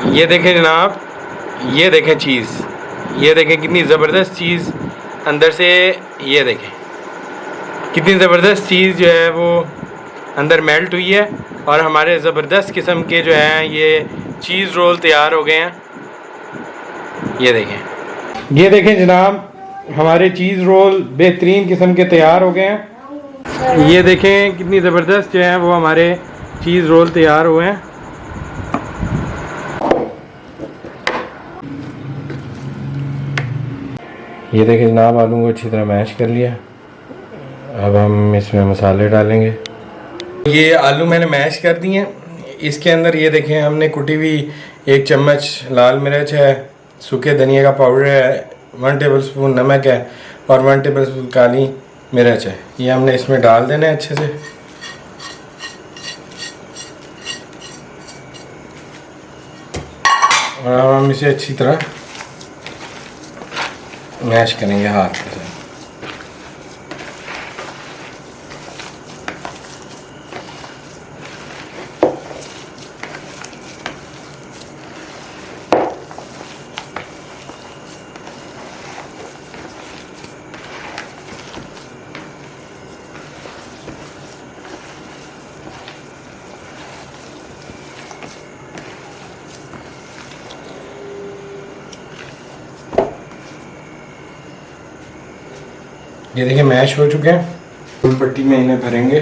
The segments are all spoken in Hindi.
ये देखें जनाब, ये देखें चीज़, ये देखें कितनी ज़बरदस्त चीज़ अंदर से, ये देखें कितनी ज़बरदस्त चीज़ जो है वो अंदर मेल्ट हुई है और हमारे ज़बरदस्त किस्म के जो हैं ये चीज़ रोल तैयार हो गए हैं। ये देखें जनाब, हमारे चीज़ रोल बेहतरीन किस्म के तैयार हो गए हैं। ये देखें कितनी ज़बरदस्त जो है वो हमारे चीज़ रोल तैयार हुए हैं। ये देखिए जनाब, आलू को अच्छी तरह मैश कर लिया। अब हम इसमें मसाले डालेंगे। ये आलू मैंने मैश कर दिए। इसके अंदर ये देखें हमने कुटी हुई 1 चम्मच लाल मिर्च है, सूखे धनिया का पाउडर है, 1 टेबलस्पून नमक है और 1 टेबलस्पून काली मिर्च है। ये हमने इसमें डाल देना है अच्छे से। और अब हम इसे अच्छी तरह मैश करेंगे हाथ से। ये देखिए मैश हो चुके हैं, फुल पट्टी में इन्हें भरेंगे।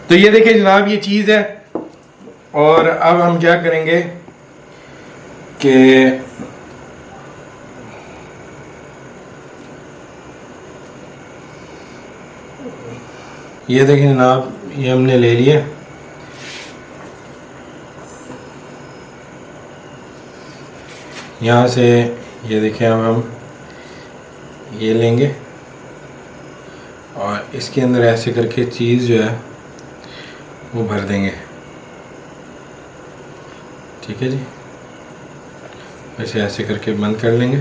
तो ये देखिए जनाब, ये चीज़ है। और अब हम क्या करेंगे कि ये देखिए जनाब, ये हमने ले लिया। यहाँ से ये देखिए अब हम ये लेंगे और इसके अंदर ऐसे करके चीज़ जो है वो भर देंगे। ठीक है जी, ऐसे करके बंद कर लेंगे।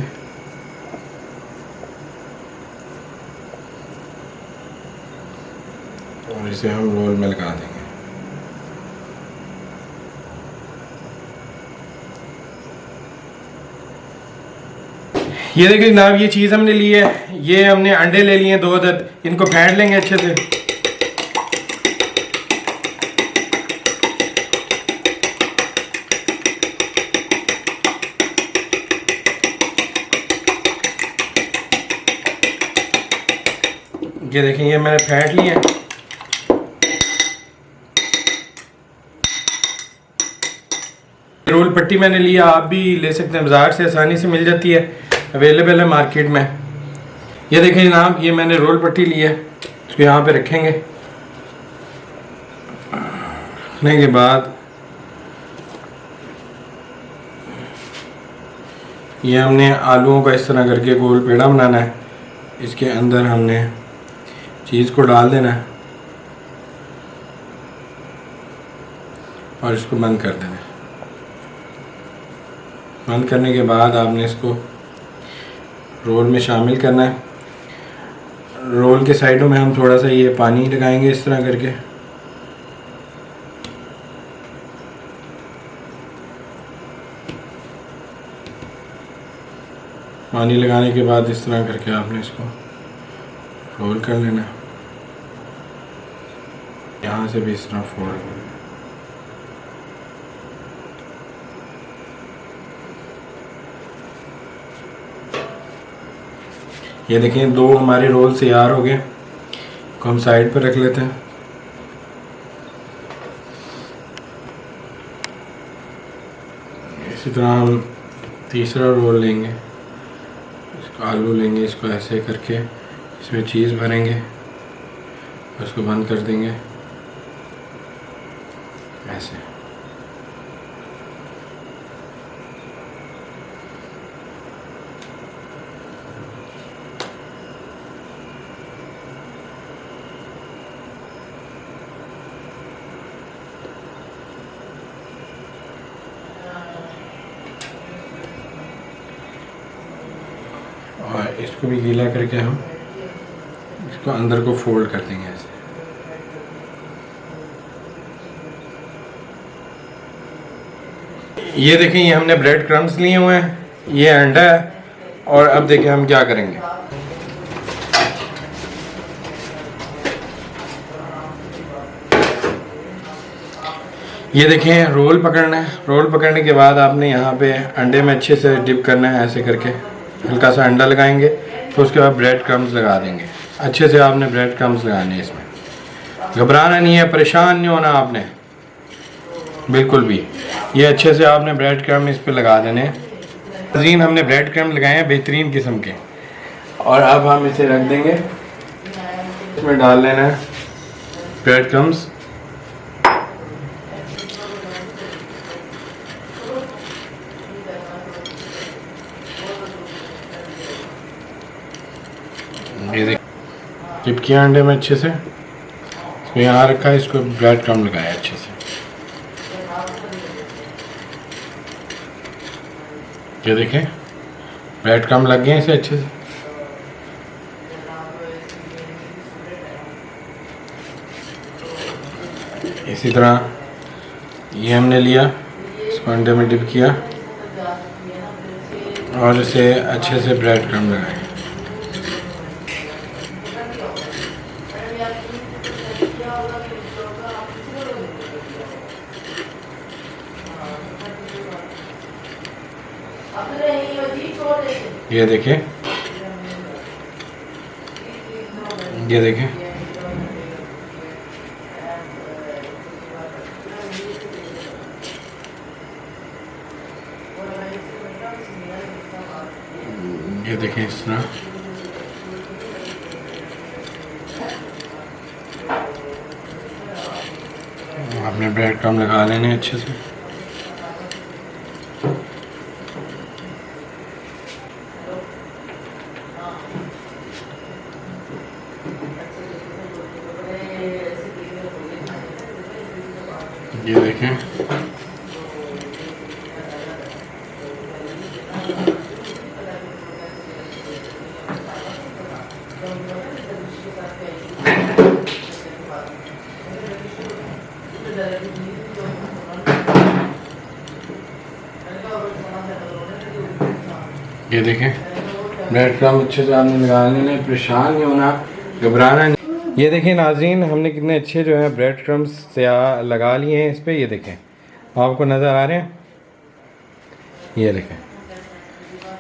और इसे हम रोल में लगा देंगे। ये देखिए जनाब, ये चीज़ हमने ली है। ये हमने अंडे ले लिए 2 अदद, इनको फेंट लेंगे अच्छे से। ये देखें, ये मैंने फेंट लिए हैं। रोल पट्टी मैंने लिया, आप भी ले सकते हैं, बाज़ार से आसानी से मिल जाती है, अवेलेबल है मार्केट में। ये देखें जनाब, ये मैंने रोल पट्टी ली है, इसको यहाँ पे रखेंगे। रखने के बाद ये हमने आलूओं का इस तरह करके गोल पेड़ा बनाना है। इसके अंदर हमने चीज़ को डाल देना है और इसको बंद कर देना है। बंद करने के बाद आपने इसको रोल में शामिल करना है। रोल के साइडों में हम थोड़ा सा ये पानी लगाएंगे इस तरह करके। पानी लगाने के बाद इस तरह करके आपने इसको रोल कर लेना। यहाँ से भी इस तरह फोल्ड करना। ये देखिए 2 हमारे रोल तैयार हो गए, को हम साइड पर रख लेते हैं। इसी तरह हम तीसरा रोल लेंगे, इसको आलू लेंगे, इसको ऐसे करके इसमें चीज़ भरेंगे, उसको बंद कर देंगे ऐसे। और इसको भी गीला करके हम इसको अंदर को फोल्ड कर देंगे ऐसे। ये देखें, ये हमने ब्रेड क्रम्स लिए हुए हैं, ये अंडा है, और अब देखें हम क्या करेंगे। ये देखें, रोल पकड़ना है। रोल पकड़ने के बाद आपने यहाँ पे अंडे में अच्छे से डिप करना है, ऐसे करके हल्का सा अंडा लगाएंगे, तो उसके बाद ब्रेड क्रम्स लगा देंगे। अच्छे से आपने ब्रेड क्रम्स लगाने हैं, इसमें घबराना नहीं है, परेशान नहीं होना आपने बिल्कुल भी। ये अच्छे से आपने ब्रेड क्रम्स इस पे लगा देने हैं। नाज़रीन, हमने ब्रेड क्रम्स लगाए हैं बेहतरीन किस्म के, और अब हम इसे रख देंगे। इसमें डाल लेना है ब्रेड क्रम्स। ये देख, टिप किया अंडे में अच्छे से, इसको यहाँ रखा है, इसको ब्रेड क्रम्स लगाया अच्छे से। ये देखें, ब्रेड क्रम्स लग गए हैं इसे अच्छे से। इसी तरह ये हमने लिया, इसको अंडे में डिप किया और इसे अच्छे से ब्रेड क्रम्स लगाए। ये देखें, ये देखें, ये देखें इस तरह। आपने ब्रेड क्रम्स लगा लेने अच्छे से। ये देखें, ये देखें, ब्रेड क्रम्स अच्छे से आपने लगा लेने, परेशान नहीं होना, घबराना नहीं। ये देखें नाज़रीन, हमने कितने अच्छे जो है ब्रेड क्रम्स लगा लिए हैं इस पर। ये देखें, आपको नज़र आ रहे हैं, ये देखें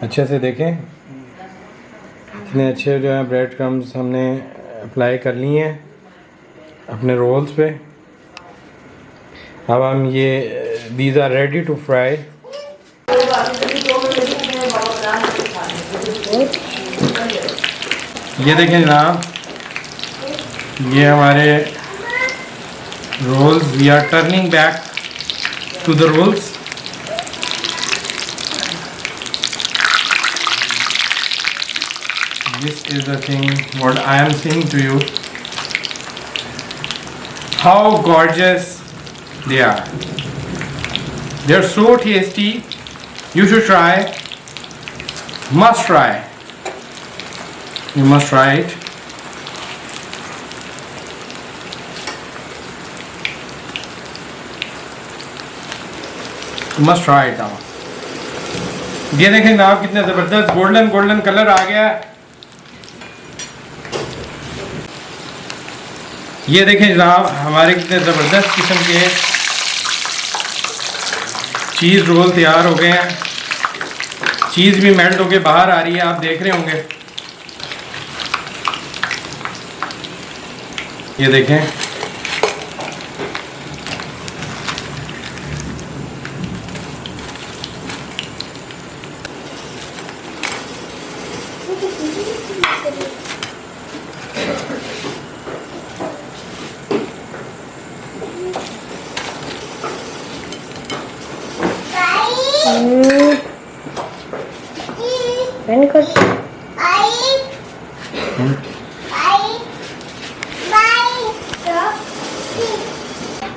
अच्छे से, देखें इतने अच्छे जो है ब्रेड क्रम्स हमने अप्लाई कर लिए हैं अपने रोल्स पे। अब हम ये these are ready to fry. ये देखें जनाब, ये हमारे rolls, we are turning back to the rolls. This is the thing what I am saying to you. How gorgeous they are. They are so tasty. You should try. Must try. You must try it. You must try it now. ये देखें जनाब, कितने ज़बरदस्त गोल्डन गोल्डन कलर आ गया है। ये देखें जनाब, हमारे कितने ज़बरदस्त किस्म के चीज़ रोल तैयार हो गए हैं। चीज़ भी मेल्ट होके बाहर आ रही है, आप देख रहे होंगे। ये देखें,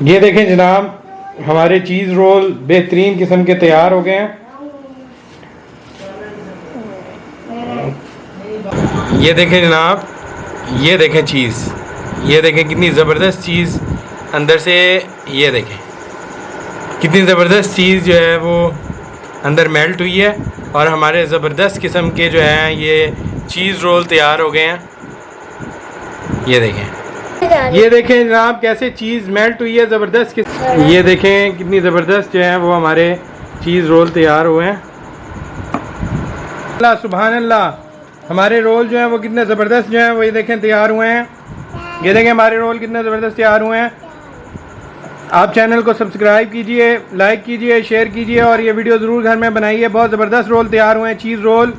ये देखें जनाब, हमारे चीज़ रोल बेहतरीन किस्म के तैयार हो गए हैं। ये देखें जनाब, ये देखें चीज़, ये देखें कितनी ज़बरदस्त चीज़ अंदर से। ये देखें, कितनी ज़बरदस्त चीज़ जो है वो अंदर मेल्ट हुई है और हमारे ज़बरदस्त किस्म के जो हैं ये चीज़ रोल तैयार हो गए हैं। ये देखें जनाब कैसे चीज़ मेल्ट हुई है ज़बरदस्त। ये देखें कितनी ज़बरदस्त जो है वो हमारे चीज़ रोल तैयार हुए हैं। अल्लाह सुभान अल्लाह, हमारे रोल जो हैं वो कितने ज़बरदस्त जो हैं वो ये देखें तैयार हुए हैं। ये देखें हमारे रोल कितने ज़बरदस्त तैयार हुए हैं। आप चैनल को सब्सक्राइब कीजिए, लाइक कीजिए, शेयर कीजिए और ये वीडियो ज़रूर घर में बनाइए। बहुत ज़बरदस्त रोल तैयार हुए हैं, चीज़ रोल।